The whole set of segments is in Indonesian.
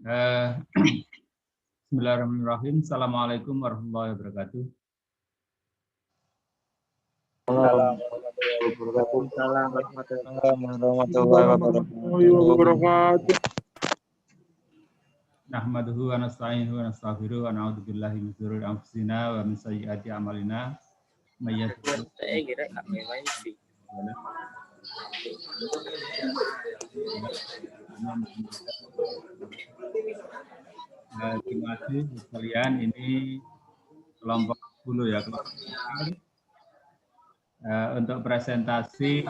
Bismillahirrahmanirrahim. Assalamualaikum warahmatullahi wabarakatuh. Nahmaduhu wa nasta'inuhu wa nastaghfiruhu wa na'udzu billahi min syururi anfusina wa min sayyiati a'malina. May yahdihillahu terima kasih sekalian, ini kelompok 10 ya, kelompok 10. Untuk presentasi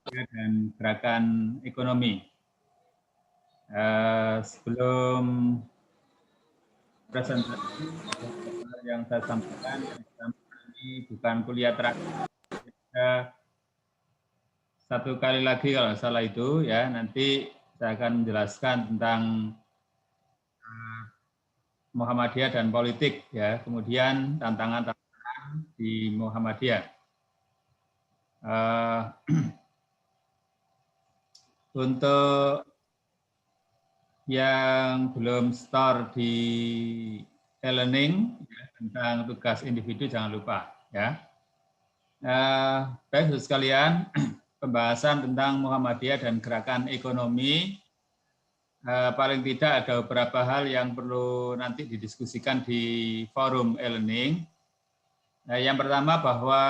dan gerakan ekonomi. Sebelum presentasi yang saya sampaikan, ini bukan kuliah terakhir. Satu kali lagi kalau salah itu ya, nanti saya akan menjelaskan tentang Muhammadiyah dan politik ya, kemudian tantangan di Muhammadiyah. Untuk yang belum store di e-learning ya, tentang tugas individu jangan lupa ya. Baik sekalian, pembahasan tentang Muhammadiyah dan gerakan ekonomi, paling tidak ada beberapa hal yang perlu nanti didiskusikan di forum e-learning. Yang pertama bahwa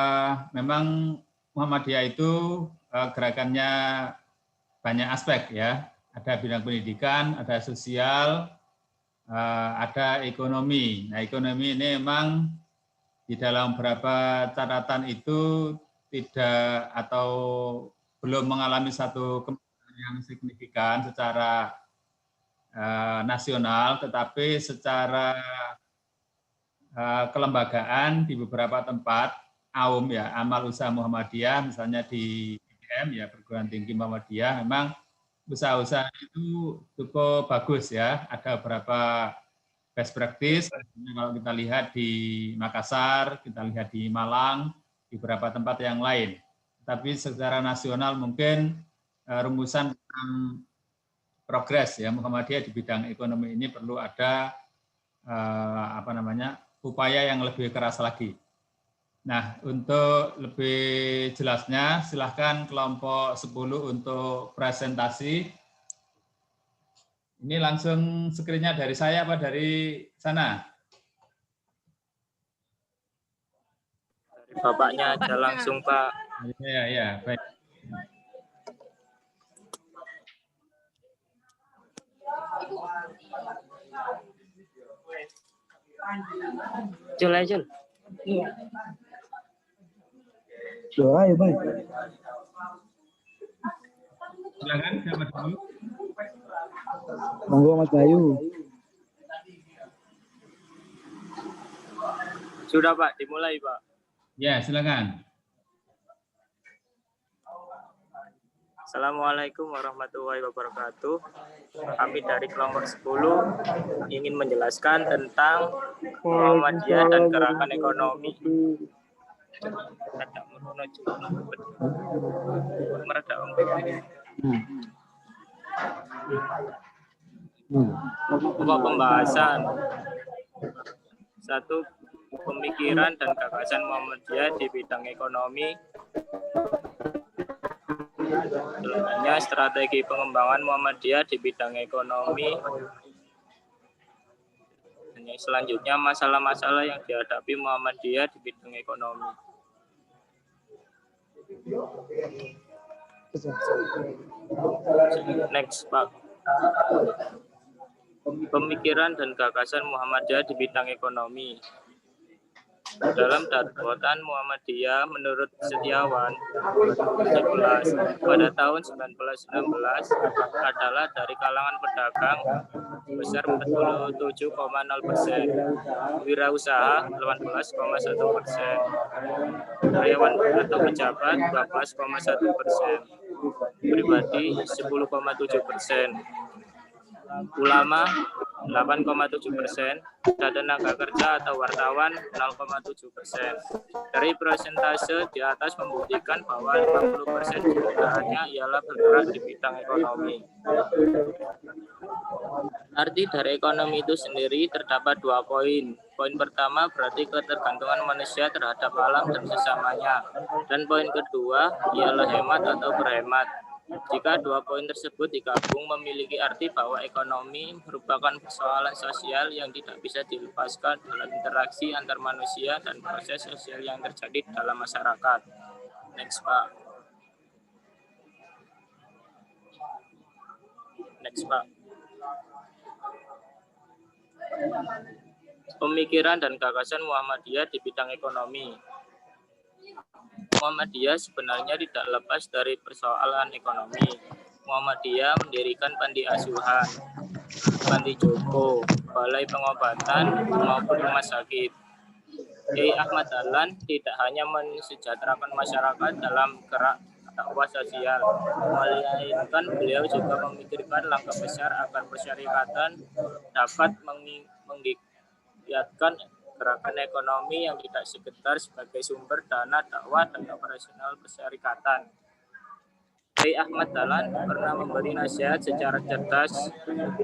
memang Muhammadiyah itu gerakannya banyak aspek ya. Ada bidang pendidikan, ada sosial, ada ekonomi. Nah, ekonomi ini memang di dalam beberapa catatan itu tidak atau belum mengalami satu kemajuan yang signifikan secara nasional, tetapi secara kelembagaan di beberapa tempat AUM ya, Amal Usaha Muhammadiyah, misalnya di PTM ya, Perguruan Tinggi Muhammadiyah, memang usaha-usaha itu cukup bagus ya. Ada beberapa best practice, kalau kita lihat di Makassar, kita lihat di Malang, di beberapa tempat yang lain. Tapi secara nasional mungkin rumusan tentang progres ya Muhammadiyah di bidang ekonomi ini perlu ada upaya yang lebih keras lagi. Nah, untuk lebih jelasnya silahkan kelompok 10 untuk presentasi. Ini langsung screen-nya dari saya apa dari sana? Dari Bapaknya aja langsung, Pak. Ya, baik. Jul aja. Iya. Doa ya, baik. Silakan siapa dulu? Monggo Mas Bayu. Sudah, Pak, dimulai, Pak. Ya, silakan. Assalamualaikum warahmatullahi wabarakatuh. Kami dari kelompok 10 ingin menjelaskan tentang Muhammadiyah dan gerakan ekonomi. Pokok pembahasan. 1. Pemikiran dan gagasan Muhammadiyah di bidang ekonomi. Selanjutnya, strategi pengembangan Muhammadiyah di bidang ekonomi. Selanjutnya, masalah-masalah yang dihadapi Muhammadiyah di bidang ekonomi. Next, Pak. Pemikiran dan gagasan Muhammadiyah di bidang ekonomi. Dalam Darbotan Muhammadiyah menurut Setiawan 11 pada tahun 1919 adalah dari kalangan pedagang sebesar 47,0%, wirausaha 18,1%, karyawan atau pejabat 12,1%, pribadi 10,7%, ulama 8,7%, dan tenaga kerja atau wartawan 0,7%. Dari persentase di atas membuktikan bahwa 50% kegiatannya ialah bergerak di bidang ekonomi. Arti dari ekonomi itu sendiri terdapat 2 poin. Poin pertama berarti ketergantungan manusia terhadap alam dan sesamanya. Dan poin kedua ialah hemat atau berhemat. Jika 2 poin tersebut digabung memiliki arti bahwa ekonomi merupakan persoalan sosial yang tidak bisa dilepaskan dalam interaksi antar manusia dan proses sosial yang terjadi dalam masyarakat. Next, Pak. Next, Pak. Pemikiran dan gagasan Muhammadiyah di bidang ekonomi. Muhammadiyah sebenarnya tidak lepas dari persoalan ekonomi. Muhammadiyah mendirikan panti asuhan, panti jompo, balai pengobatan, maupun rumah sakit. Kiai Ahmad Dahlan tidak hanya mensejahterakan masyarakat dalam gerak dakwah sosial, melainkan beliau juga memikirkan langkah besar agar persyarikatan dapat menggiatkan gerakan ekonomi yang tidak sekedar sebagai sumber dana dakwah dan operasional persyarikatan. Kiai Ahmad Dahlan pernah memberi nasihat secara cerdas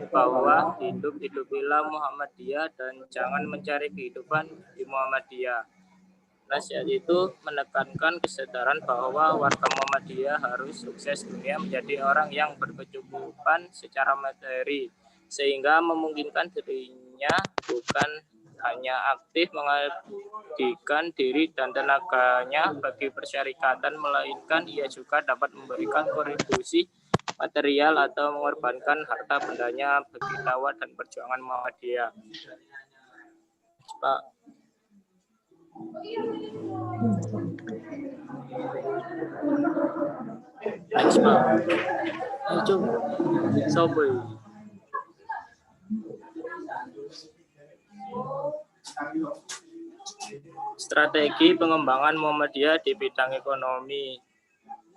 bahwa hidupilah Muhammadiyah dan jangan mencari kehidupan di Muhammadiyah. Nasihat itu menekankan kesadaran bahwa warga Muhammadiyah harus sukses dunia menjadi orang yang berkecukupan secara materi, sehingga memungkinkan dirinya bukan hanya aktif mengabdikan diri dan tenaganya bagi persyarikatan, melainkan ia juga dapat memberikan kontribusi material atau mengorbankan harta bendanya bagi dakwah dan perjuangan Muhammadiyah. Pak. Next, Pak. Ayo, soboy. Strategi pengembangan Muhammadiyah di bidang ekonomi.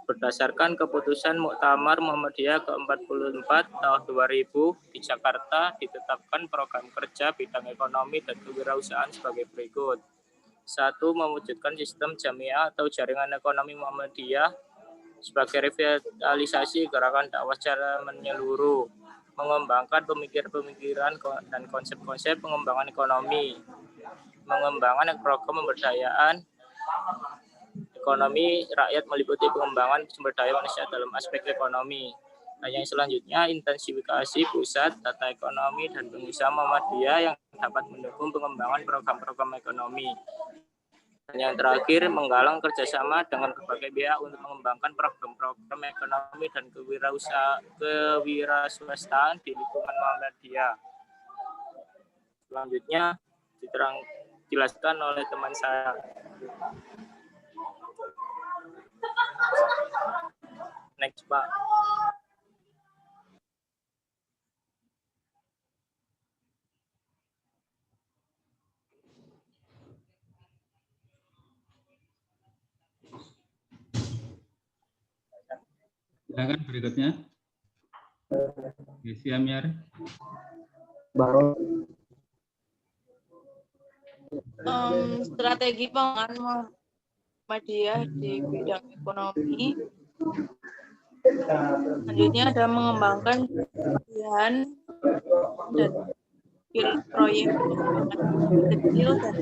Berdasarkan keputusan Muktamar Muhammadiyah ke-44 tahun 2000 di Jakarta, ditetapkan program kerja bidang ekonomi dan kewirausahaan sebagai berikut. 1. Mewujudkan sistem jamiah atau jaringan ekonomi Muhammadiyah sebagai revitalisasi gerakan dakwah secara menyeluruh, mengembangkan pemikiran dan konsep-konsep pengembangan ekonomi, mengembangkan program pemberdayaan ekonomi rakyat meliputi pengembangan sumber daya manusia dalam aspek ekonomi. Nah, yang selanjutnya intensifikasi pusat data ekonomi dan pengusaha Muhammadiyah yang dapat mendukung pengembangan program-program ekonomi. Dan yang terakhir, menggalang kerjasama dengan berbagai pihak untuk mengembangkan program-program ekonomi dan kewirausahaan di lingkungan Muhammadiyah. Selanjutnya dijelaskan oleh teman saya. Next, Pak. Silakan berikutnya. Desi Amyar. Strategi pengembangan Muhammadiyah di bidang ekonomi. Selanjutnya ada mengembangkan pelatihan dan proyek kecil dan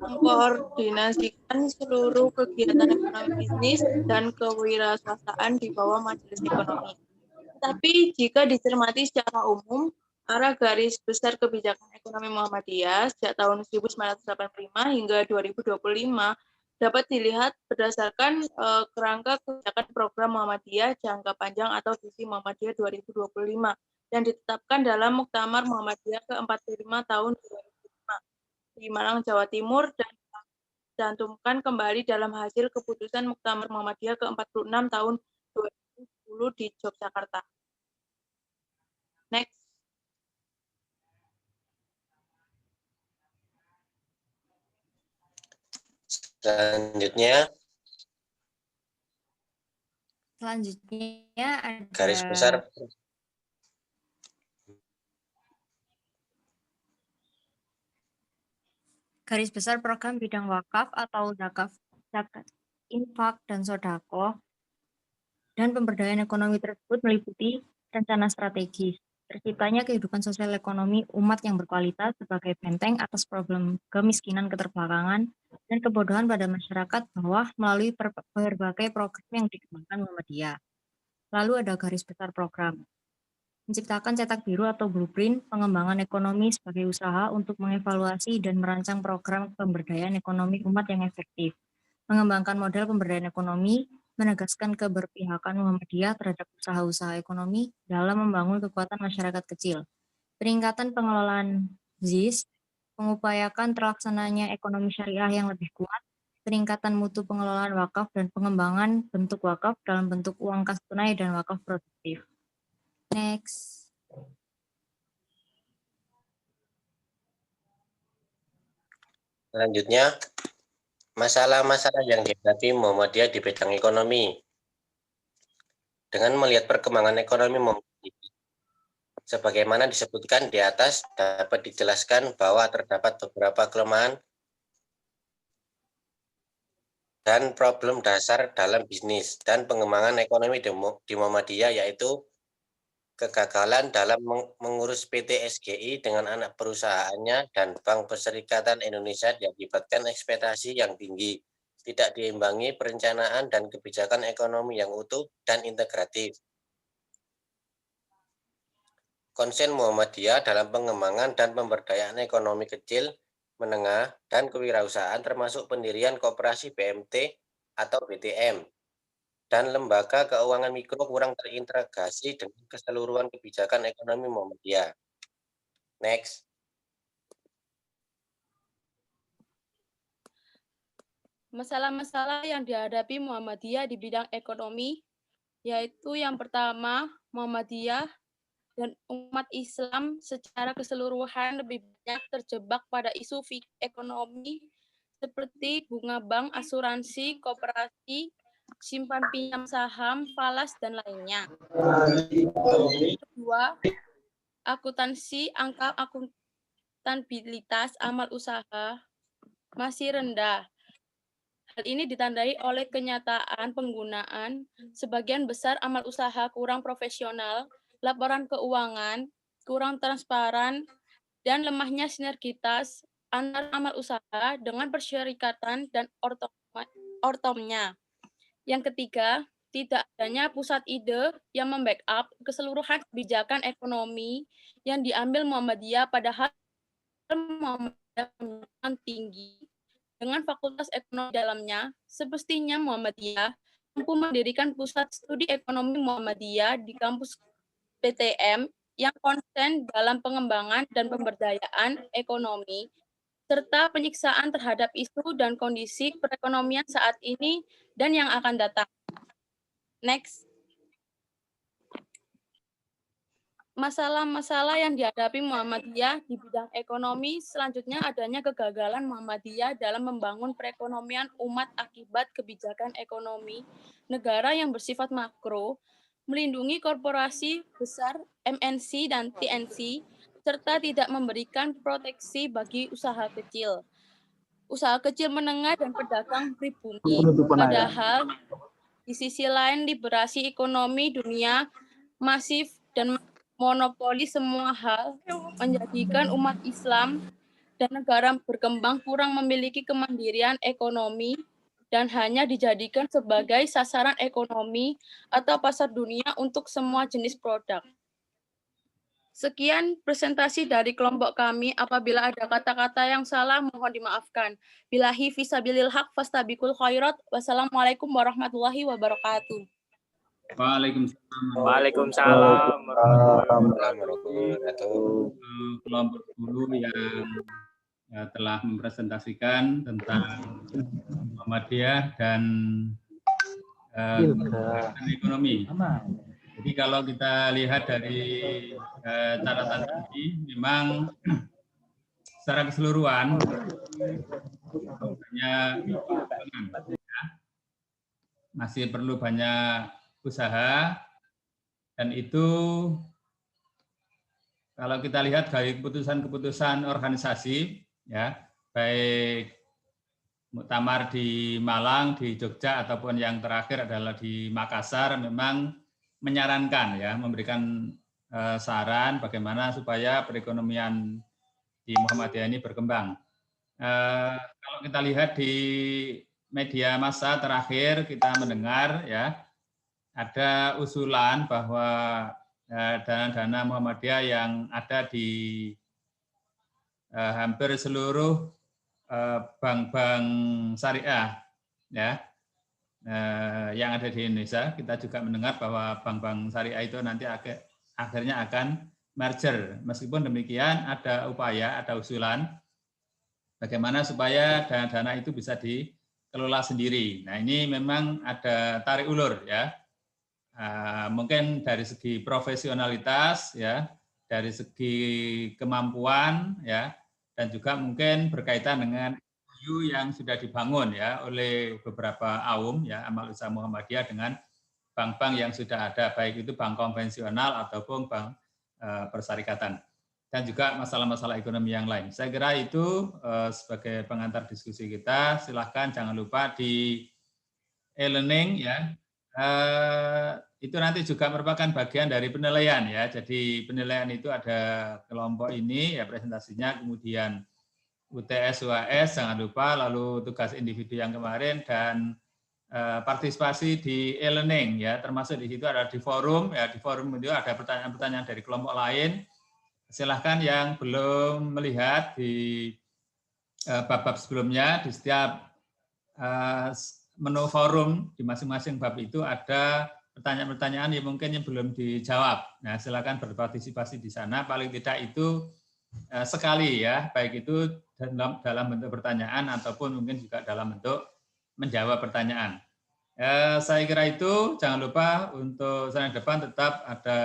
mengkoordinasikan seluruh kegiatan ekonomi bisnis dan kewirausahaan di bawah majelis ekonomi. Tapi jika dicermati secara umum, arah garis besar kebijakan ekonomi Muhammadiyah sejak tahun 1985 hingga 2025 dapat dilihat berdasarkan kerangka kebijakan program Muhammadiyah jangka panjang atau visi Muhammadiyah 2025 yang ditetapkan dalam Muktamar Muhammadiyah ke-45 tahun 2005 di Malang, Jawa Timur dan dicantumkan kembali dalam hasil keputusan Muktamar Muhammadiyah ke-46 tahun 2010 di Yogyakarta. Next. Selanjutnya ada garis besar Garis besar program bidang wakaf atau zakat, infak, dan sodako, dan pemberdayaan ekonomi tersebut meliputi rencana strategis, terciptanya kehidupan sosial ekonomi umat yang berkualitas sebagai benteng atas problem kemiskinan, keterbelakangan, dan kebodohan pada masyarakat bawah melalui berbagai program yang dikembangkan Muhammadiyah. Lalu ada garis besar program. Menciptakan cetak biru atau blueprint pengembangan ekonomi sebagai usaha untuk mengevaluasi dan merancang program pemberdayaan ekonomi umat yang efektif. Mengembangkan model pemberdayaan ekonomi, menegaskan keberpihakan Muhammadiyah terhadap usaha-usaha ekonomi dalam membangun kekuatan masyarakat kecil. Peningkatan pengelolaan ZIS, mengupayakan terlaksananya ekonomi syariah yang lebih kuat, peningkatan mutu pengelolaan wakaf dan pengembangan bentuk wakaf dalam bentuk uang kas tunai dan wakaf produktif. Next. Selanjutnya, masalah-masalah yang dihadapi Muhammadiyah di bidang ekonomi. Dengan melihat perkembangan ekonomi Muhammadiyah, sebagaimana disebutkan di atas, dapat dijelaskan bahwa terdapat beberapa kelemahan dan problem dasar dalam bisnis dan pengembangan ekonomi di Muhammadiyah, yaitu kegagalan dalam mengurus PT SGI dengan anak perusahaannya dan Bank Perserikatan Indonesia diakibatkan ekspektasi yang tinggi, tidak diimbangi perencanaan dan kebijakan ekonomi yang utuh dan integratif. Konsen Muhammadiyah dalam pengembangan dan pemberdayaan ekonomi kecil, menengah, dan kewirausahaan termasuk pendirian koperasi BMT atau BTM, dan lembaga keuangan mikro kurang terintegrasi dengan keseluruhan kebijakan ekonomi Muhammadiyah. Next. Masalah-masalah yang dihadapi Muhammadiyah di bidang ekonomi, yaitu yang pertama, Muhammadiyah dan umat Islam secara keseluruhan lebih banyak terjebak pada isu ekonomi seperti bunga bank, asuransi, koperasi, simpan pinjam saham, falas, dan lainnya. Kedua, akuntansi, angka akuntabilitas amal usaha masih rendah. Hal ini ditandai oleh kenyataan penggunaan sebagian besar amal usaha kurang profesional, laporan keuangan kurang transparan, dan lemahnya sinergitas antara amal usaha dengan persyarikatan dan ortomnya. Yang ketiga, tidak adanya pusat ide yang membackup keseluruhan kebijakan ekonomi yang diambil Muhammadiyah, padahal Muhammadiyah tinggi dengan fakultas ekonomi dalamnya. Semestinya Muhammadiyah mampu mendirikan pusat studi ekonomi Muhammadiyah di kampus PTM yang konsen dalam pengembangan dan pemberdayaan ekonomi, serta penyiksaan terhadap isu dan kondisi perekonomian saat ini dan yang akan datang. Next. Masalah-masalah yang dihadapi Muhammadiyah di bidang ekonomi, selanjutnya adanya kegagalan Muhammadiyah dalam membangun perekonomian umat akibat kebijakan ekonomi negara yang bersifat makro, melindungi korporasi besar MNC dan TNC, serta tidak memberikan proteksi bagi usaha kecil. Usaha kecil menengah dan pedagang pribumi. Padahal di sisi lain liberasi ekonomi dunia masif dan monopoli semua hal menjadikan umat Islam dan negara berkembang kurang memiliki kemandirian ekonomi dan hanya dijadikan sebagai sasaran ekonomi atau pasar dunia untuk semua jenis produk. Sekian presentasi dari kelompok kami. Apabila ada kata-kata yang salah, mohon dimaafkan. Billahi fisabilil haq fastabiqul khairat. Wassalamualaikum warahmatullahi wabarakatuh. Waalaikumsalam warahmatullahi wabarakatuh. Kelompok guru yang telah mempresentasikan tentang Muhammadiyah dan ekonomi. Jadi kalau kita lihat dari catatan ini, memang secara keseluruhan masih perlu banyak usaha, dan itu kalau kita lihat dari keputusan-keputusan organisasi, ya, baik muktamar di Malang, di Jogja, ataupun yang terakhir adalah di Makassar, memang menyarankan ya, memberikan saran bagaimana supaya perekonomian di Muhammadiyah ini berkembang. Kalau kita lihat di media massa terakhir, kita mendengar ya, ada usulan bahwa dana-dana Muhammadiyah yang ada di hampir seluruh bank-bank syariah ya yang ada di Indonesia, kita juga mendengar bahwa bank-bank syariah itu nanti akhirnya akan merger. Meskipun demikian ada upaya, ada usulan bagaimana supaya dana-dana itu bisa dikelola sendiri. Nah, ini memang ada tarik ulur ya. Mungkin dari segi profesionalitas ya, dari segi kemampuan ya, dan juga mungkin berkaitan dengan yang sudah dibangun ya oleh beberapa AUM ya, Amal Usaha Muhammadiyah dengan bank-bank yang sudah ada, baik itu bank konvensional ataupun bank persyarikatan, dan juga masalah-masalah ekonomi yang lain. Saya kira itu sebagai pengantar diskusi kita. Silahkan jangan lupa di e-learning ya, itu nanti juga merupakan bagian dari penilaian ya. Jadi penilaian itu ada kelompok ini ya presentasinya, kemudian UTS, UAS jangan lupa, lalu tugas individu yang kemarin, dan partisipasi di e-learning ya, termasuk di situ ada di forum ya. Di forum itu ada pertanyaan-pertanyaan dari kelompok lain. Silahkan yang belum melihat di bab-bab sebelumnya, di setiap menu forum di masing-masing bab itu ada pertanyaan-pertanyaan yang mungkin yang belum dijawab. Nah, silakan berpartisipasi di sana, paling tidak itu sekali ya, baik itu dalam bentuk pertanyaan ataupun mungkin juga dalam bentuk menjawab pertanyaan. Saya kira itu. Jangan lupa untuk senin depan tetap ada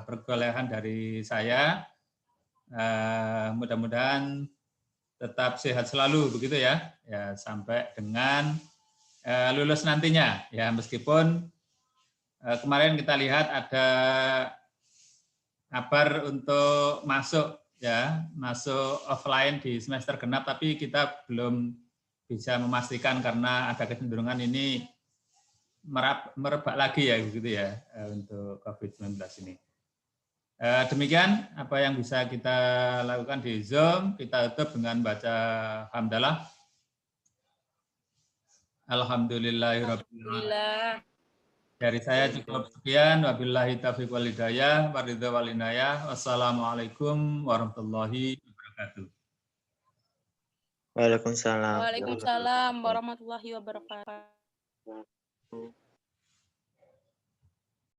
perkuliahan dari saya. Mudah-mudahan tetap sehat selalu begitu ya. Ya, sampai dengan lulus nantinya ya, meskipun kemarin kita lihat ada kabar untuk masuk offline di semester genap, tapi kita belum bisa memastikan karena ada kecenderungan ini merebak lagi ya begitu ya untuk COVID-19 ini. Demikian apa yang bisa kita lakukan di Zoom. Kita tutup dengan baca hamdalah. Alhamdulillahirabbil alamin. Dari saya cukup sekian. Wabillahi taufiq wal hidayah, waridha wal inayah. Wassalamualaikum warahmatullahi wabarakatuh. Waalaikumsalam. Waalaikumsalam warahmatullahi wabarakatuh.